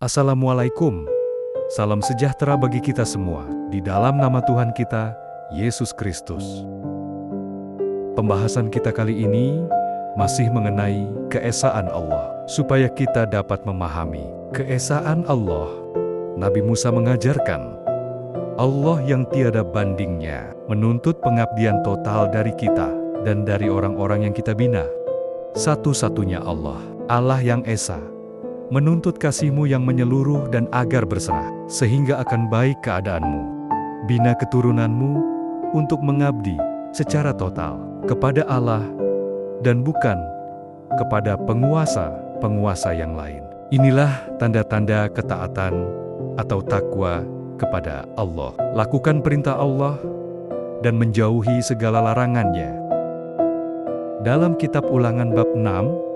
Assalamualaikum. Salam sejahtera bagi kita semua, di dalam nama Tuhan kita, Yesus Kristus. Pembahasan kita kali ini masih mengenai keesaan Allah. Supaya kita dapat memahami keesaan Allah, Nabi Musa mengajarkan, Allah yang tiada bandingnya menuntut pengabdian total dari kita dan dari orang-orang yang kita bina. Satu-satunya Allah, Allah yang Esa, menuntut kasih-Mu yang menyeluruh dan agar berserah, sehingga akan baik keadaanmu. Bina keturunan-Mu untuk mengabdi secara total kepada Allah dan bukan kepada penguasa yang lain. Inilah tanda-tanda ketaatan atau takwa kepada Allah. Lakukan perintah Allah dan menjauhi segala larangannya. Dalam kitab Ulangan bab 6,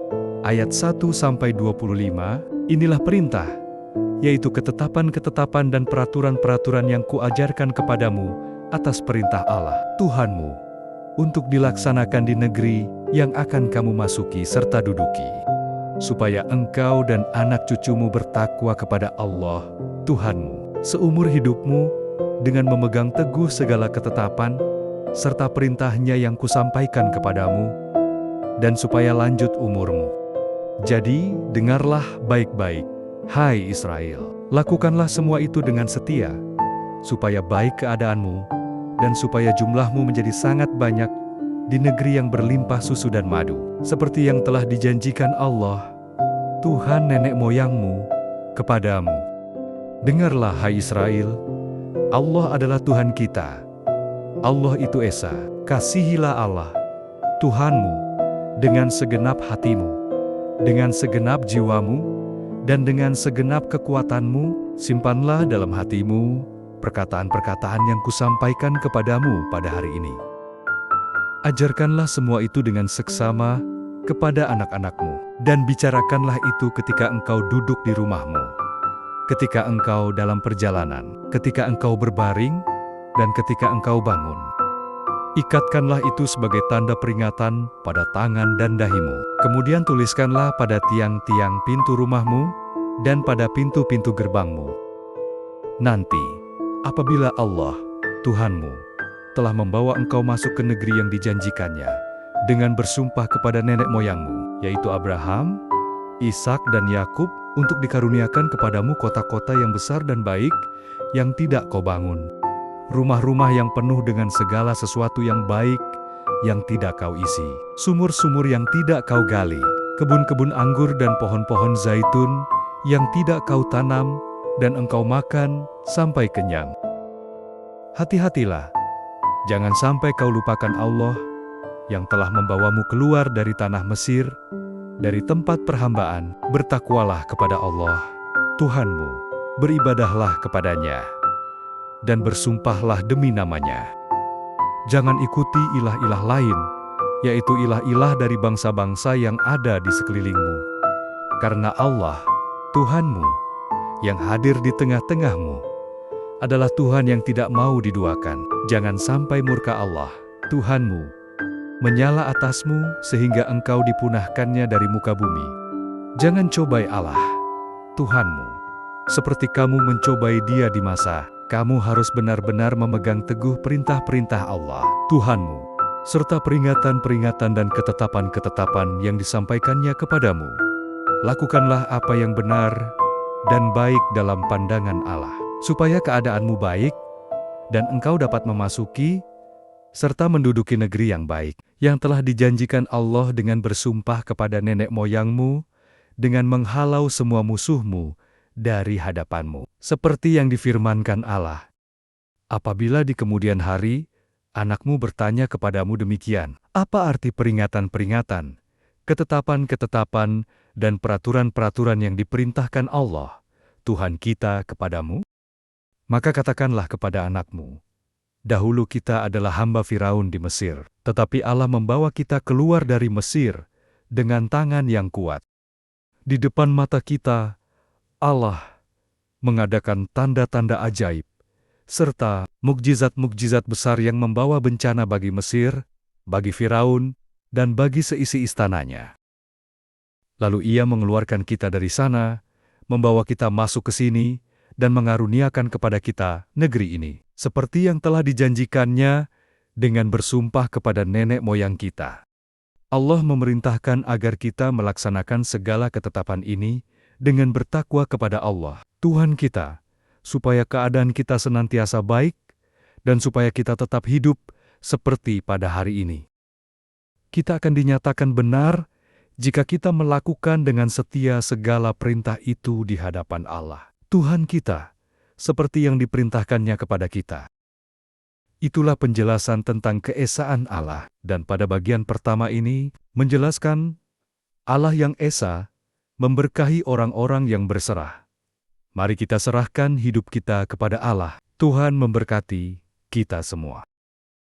ayat 1-25, inilah perintah, yaitu ketetapan-ketetapan dan peraturan-peraturan yang kuajarkan kepadamu atas perintah Allah, Tuhanmu, untuk dilaksanakan di negeri yang akan kamu masuki serta duduki, supaya engkau dan anak cucumu bertakwa kepada Allah, Tuhanmu, seumur hidupmu, dengan memegang teguh segala ketetapan, serta perintahnya yang kusampaikan kepadamu, dan supaya lanjut umurmu. Jadi, dengarlah baik-baik, hai Israel. Lakukanlah semua itu dengan setia, supaya baik keadaanmu, dan supaya jumlahmu menjadi sangat banyak di negeri yang berlimpah susu dan madu, seperti yang telah dijanjikan Allah, Tuhan nenek moyangmu, kepadamu. Dengarlah, hai Israel, Allah adalah Tuhan kita. Allah itu Esa. Kasihilah Allah, Tuhanmu, dengan segenap hatimu, dengan segenap jiwamu, dan dengan segenap kekuatanmu. Simpanlah dalam hatimu perkataan-perkataan yang kusampaikan kepadamu pada hari ini. Ajarkanlah semua itu dengan seksama kepada anak-anakmu, dan bicarakanlah itu ketika engkau duduk di rumahmu, ketika engkau dalam perjalanan, ketika engkau berbaring, dan ketika engkau bangun. Ikatkanlah itu sebagai tanda peringatan pada tangan dan dahimu. Kemudian tuliskanlah pada tiang-tiang pintu rumahmu dan pada pintu-pintu gerbangmu. Nanti, apabila Allah, Tuhanmu, telah membawa engkau masuk ke negeri yang dijanjikannya, dengan bersumpah kepada nenek moyangmu, yaitu Abraham, Ishak dan Yakub, untuk dikaruniakan kepadamu kota-kota yang besar dan baik, yang tidak kau bangun. Rumah-rumah yang penuh dengan segala sesuatu yang baik, yang tidak kau isi. Sumur-sumur yang tidak kau gali. Kebun-kebun anggur dan pohon-pohon zaitun, yang tidak kau tanam, dan engkau makan sampai kenyang. Hati-hatilah, jangan sampai kau lupakan Allah, yang telah membawamu keluar dari tanah Mesir, dari tempat perhambaan. Bertakwalah kepada Allah, Tuhanmu, beribadahlah kepadanya, dan bersumpahlah demi namanya. Jangan ikuti ilah-ilah lain, yaitu ilah-ilah dari bangsa-bangsa yang ada di sekelilingmu. Karena Allah, Tuhanmu, yang hadir di tengah-tengahmu, adalah Tuhan yang tidak mau diduakan. Jangan sampai murka Allah, Tuhanmu, menyala atasmu sehingga engkau dipunahkannya dari muka bumi. Jangan cobai Allah, Tuhanmu, seperti kamu mencobai Dia di masa. Kamu harus benar-benar memegang teguh perintah-perintah Allah, Tuhanmu, serta peringatan-peringatan dan ketetapan-ketetapan yang disampaikannya kepadamu. Lakukanlah apa yang benar dan baik dalam pandangan Allah, supaya keadaanmu baik, dan engkau dapat memasuki serta menduduki negeri yang baik, yang telah dijanjikan Allah dengan bersumpah kepada nenek moyangmu, dengan menghalau semua musuhmu dari hadapanmu. Seperti yang difirmankan Allah, apabila di kemudian hari, anakmu bertanya kepadamu demikian, apa arti peringatan-peringatan, ketetapan-ketetapan, dan peraturan-peraturan yang diperintahkan Allah, Tuhan kita kepadamu? Maka katakanlah kepada anakmu, dahulu kita adalah hamba Firaun di Mesir, tetapi Allah membawa kita keluar dari Mesir dengan tangan yang kuat. Di depan mata kita, Allah mengadakan tanda-tanda ajaib, serta mukjizat-mukjizat besar yang membawa bencana bagi Mesir, bagi Firaun, dan bagi seisi istananya. Lalu Ia mengeluarkan kita dari sana, membawa kita masuk ke sini dan mengaruniakan kepada kita negeri ini, seperti yang telah dijanjikannya dengan bersumpah kepada nenek moyang kita. Allah memerintahkan agar kita melaksanakan segala ketetapan ini dengan bertakwa kepada Allah, Tuhan kita, supaya keadaan kita senantiasa baik dan supaya kita tetap hidup seperti pada hari ini. Kita akan dinyatakan benar jika kita melakukan dengan setia segala perintah itu di hadapan Allah, Tuhan kita, seperti yang diperintahkannya kepada kita. Itulah penjelasan tentang keesaan Allah, dan pada bagian pertama ini menjelaskan Allah yang esa memberkahi orang-orang yang berserah. Mari kita serahkan hidup kita kepada Allah. Tuhan memberkati kita semua.